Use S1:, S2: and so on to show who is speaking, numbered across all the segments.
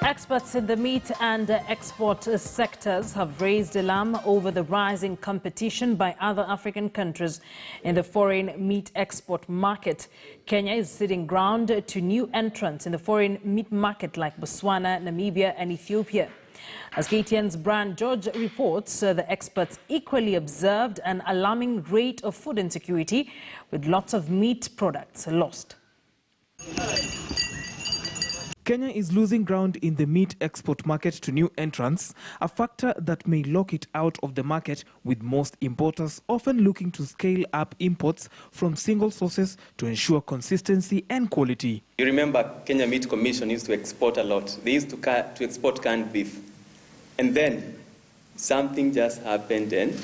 S1: Experts in the meat and export sectors have raised alarm over the rising competition by other African countries in the foreign meat export market. Kenya is ceding ground to new entrants in the foreign meat market like Botswana, Namibia and Ethiopia. As KTN's Brian George reports, the experts equally observed an alarming rate of food insecurity, with lots of meat products lost.
S2: Kenya is losing ground in the meat export market to new entrants, a factor that may lock it out of the market, with most importers often looking to scale up imports from single sources to ensure consistency and quality.
S3: You remember Kenya Meat Commission used to export a lot. They used to export canned beef. And then something just happened and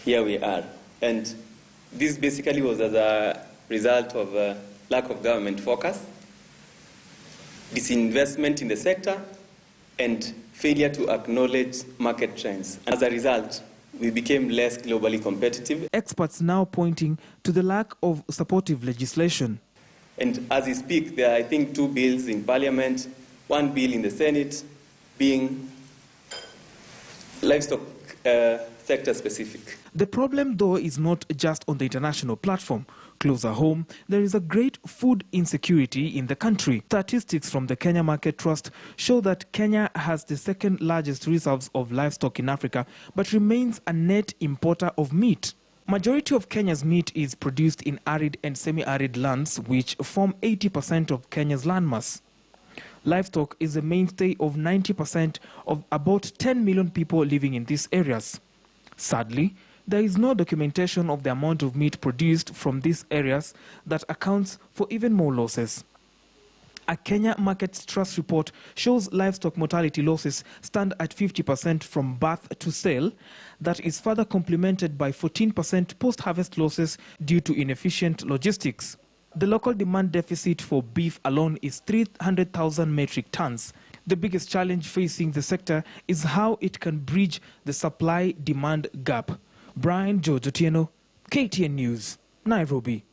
S3: here we are. And this basically was as a result of lack of government focus, disinvestment in the sector, and failure to acknowledge market trends. As a result, we became less globally competitive.
S2: Experts now pointing to the lack of supportive legislation.
S3: And as we speak, there are, I think, 2 bills in Parliament, 1 bill in the Senate being livestock sector specific.
S2: The problem, though, is not just on the international platform. Closer home, there is a great food insecurity in the country. Statistics from the Kenya Market Trust show that Kenya has the second largest reserves of livestock in Africa, but remains a net importer of meat. Majority of Kenya's meat is produced in arid and semi-arid lands, which form 80% of Kenya's landmass. Livestock is the mainstay of 90% of about 10 million people living in these areas. Sadly, there is no documentation of the amount of meat produced from these areas that accounts for even more losses. A Kenya Market Trust report shows livestock mortality losses stand at 50% from birth to sale. That is further complemented by 14% post-harvest losses due to inefficient logistics. The local demand deficit for beef alone is 300,000 metric tons. The biggest challenge facing the sector is how it can bridge the supply-demand gap. Brian George, KTN News, Nairobi.